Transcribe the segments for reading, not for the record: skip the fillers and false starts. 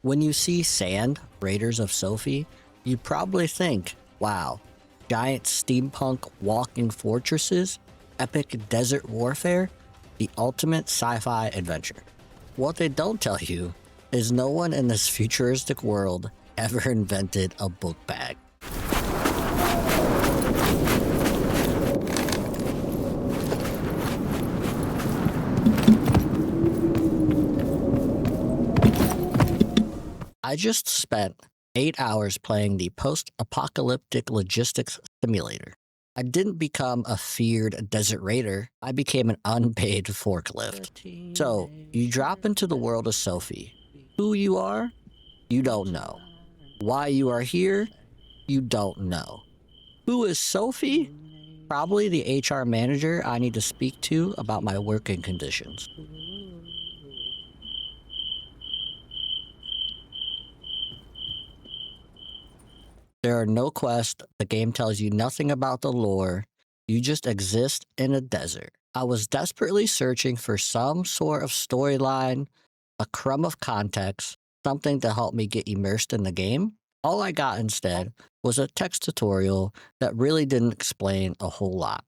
When you see sand, Raiders of Sophie, you probably think, wow, giant steampunk walking fortresses, epic desert warfare, the ultimate sci-fi adventure. What they don't tell you is no one in this futuristic world ever invented a book bag. I just spent 8 hours playing the post-apocalyptic logistics simulator. I didn't become a feared desert raider, I became an unpaid forklift. So, you drop into the world of Sophie. Who you are? You don't know. Why you are here? You don't know. Who is Sophie? Probably the HR manager I need to speak to about my working conditions. There are no quests, the game tells you nothing about the lore, you just exist in a desert. I was desperately searching for some sort of storyline, a crumb of context, something to help me get immersed in the game. All I got instead was a text tutorial that really didn't explain a whole lot.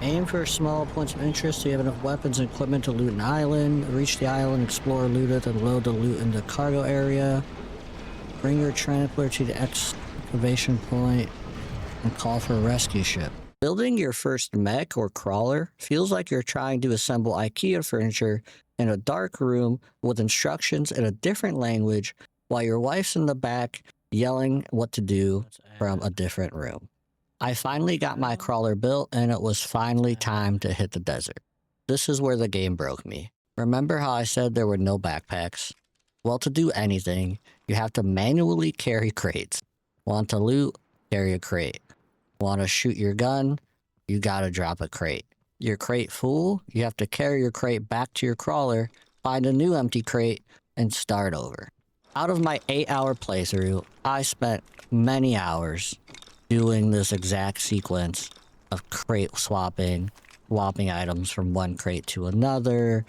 Aim for small points of interest so you have enough weapons and equipment to loot an island. Reach the island, explore, loot it, and load the loot in the cargo area. Bring your trampler to the excavation point and call for a rescue ship. Building your first mech or crawler feels like you're trying to assemble IKEA furniture in a dark room with instructions in a different language while your wife's in the back yelling what to do from a different room. I finally got my crawler built and it was finally time to hit the desert. This is where the game broke me. Remember how I said there were no backpacks? Well, to do anything, you have to manually carry crates. Want to loot? Carry a crate. Want to shoot your gun? You gotta drop a crate. Your crate full? You have to carry your crate back to your crawler, find a new empty crate, and start over. Out of my 8-hour playthrough, I spent many hours doing this exact sequence of crate swapping items from one crate to another.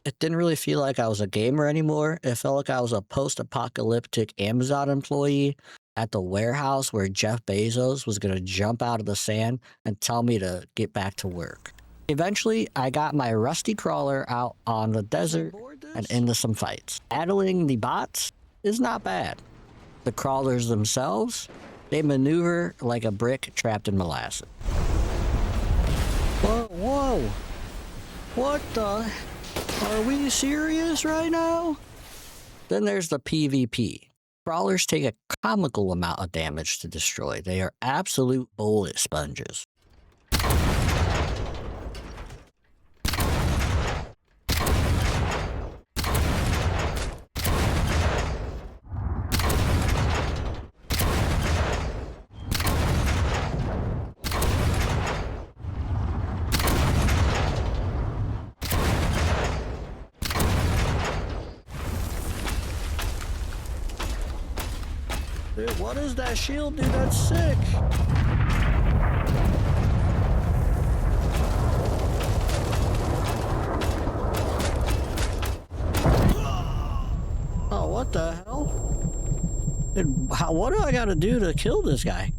It didn't really feel like I was a gamer anymore. It felt like I was a post-apocalyptic Amazon employee at the warehouse where Jeff Bezos was going to jump out of the sand and tell me to get back to work. Eventually, I got my rusty crawler out on the desert and into some fights. Battling the bots is not bad. The crawlers themselves, they maneuver like a brick trapped in molasses. Whoa, whoa. What the? Are we serious right now? Then there's the PvP. Crawlers take a comical amount of damage to destroy. They are absolute bullet sponges. Dude, what is that shield, dude? That's sick. Oh, what the hell? Dude, what do I gotta do to kill this guy?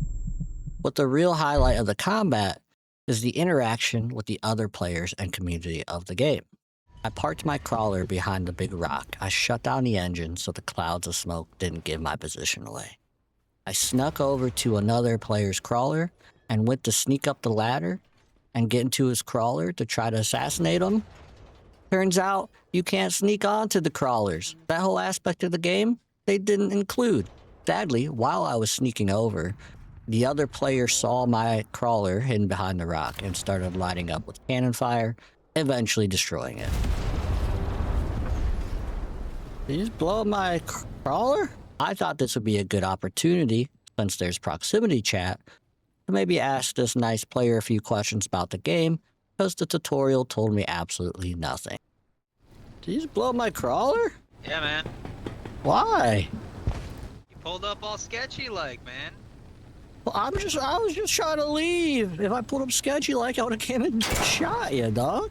But the real highlight of the combat is the interaction with the other players and community of the game. I parked my crawler behind the big rock. I shut down the engine so the clouds of smoke didn't give my position away. I snuck over to another player's crawler and went to sneak up the ladder and get into his crawler to try to assassinate him. Turns out you can't sneak onto the crawlers. That whole aspect of the game, they didn't include. Sadly, while I was sneaking over, the other player saw my crawler hidden behind the rock and started lighting up with cannon fire, eventually destroying it. Did you just blow up my crawler? I thought this would be a good opportunity, since there's proximity chat, to maybe ask this nice player a few questions about the game, because the tutorial told me absolutely nothing. Did you just blow up my crawler? Yeah, man. Why? You pulled up all sketchy like, man. Well, I was just trying to leave. If I pulled up sketchy like, I would have came and shot you, dog.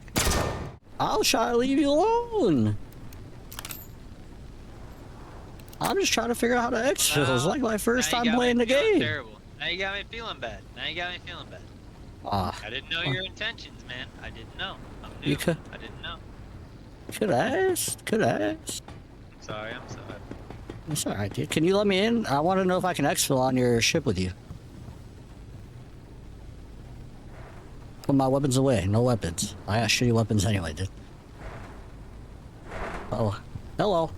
I was trying to leave you alone. I'm just trying to figure out how to exfil. It's like my first now you time got me playing the feeling game. Terrible. Now you got me feeling bad. I didn't know your intentions, man. I didn't know. I'm new. I didn't know. Could ask. I'm sorry. It's alright, dude. Can you let me in? I want to know if I can exfil on your ship with you. Put my weapons away. No weapons. I got shitty weapons anyway, dude. Oh, hello.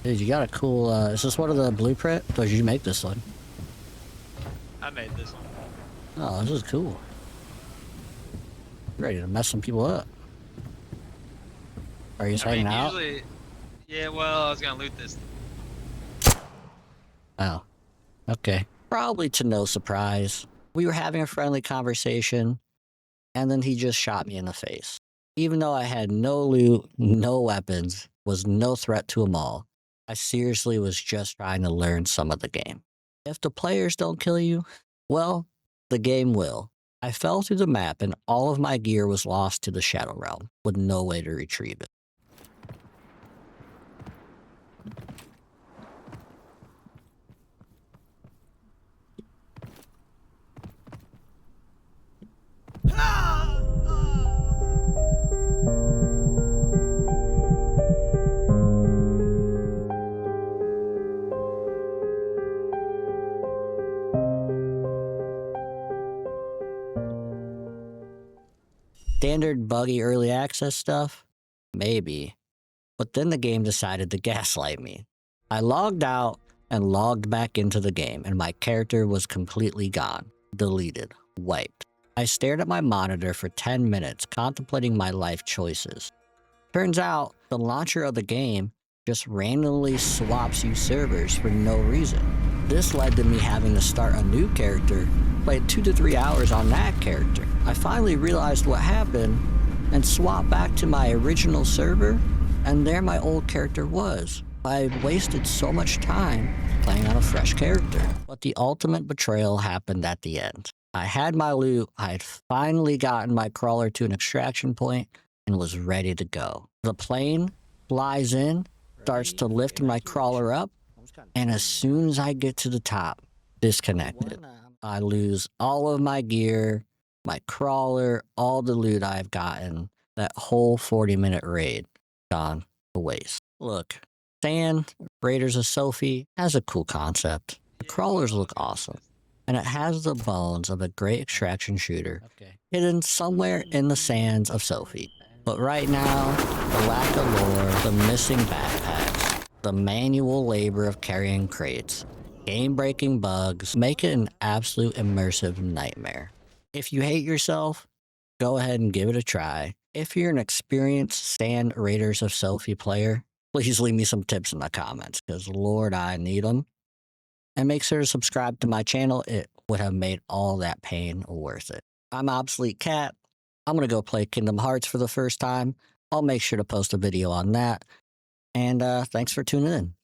Dude, you got a cool, is this one of the blueprint? Or did you make this one? I made this one. Oh, this is cool. Ready to mess some people up. Are you just hanging out? Usually, yeah, well, I was gonna loot this. Oh, okay. Probably to no surprise. We were having a friendly conversation, and then he just shot me in the face. Even though I had no loot, no weapons, was no threat to them all, I seriously was just trying to learn some of the game. If the players don't kill you, well, the game will. I fell through the map and all of my gear was lost to the Shadow Realm, with no way to retrieve it. Standard buggy early access stuff? Maybe. But then the game decided to gaslight me. I logged out and logged back into the game, and my character was completely gone, deleted, wiped. I stared at my monitor for 10 minutes, contemplating my life choices. Turns out, the launcher of the game just randomly swaps you servers for no reason. This led to me having to start a new character, play 2 to 3 hours on that character. I finally realized what happened and swapped back to my original server, and there my old character was. I wasted so much time playing on a fresh character. But the ultimate betrayal happened at the end. I had my loot, I had finally gotten my crawler to an extraction point, and was ready to go. The plane flies in, starts to lift my crawler up, and as soon as I get to the top, disconnected. I lose all of my gear, my crawler, all the loot I've gotten. That whole 40-minute raid gone to waste. Look, Sand, Raiders of Sophie has a cool concept. The crawlers look awesome, and it has the bones of a great extraction shooter hidden somewhere in the sands of Sophie. But right now, the lack of lore, the missing backpacks, the manual labor of carrying crates, game-breaking bugs make it an absolute immersive nightmare. If you hate yourself, go ahead and give it a try. If you're an experienced Sand Raiders of Sophie player, please leave me some tips in the comments, because Lord, I need them. And make sure to subscribe to my channel. It would have made all that pain worth it. I'm Obsolete Cat. I'm going to go play Kingdom Hearts for the first time. I'll make sure to post a video on that. And thanks for tuning in.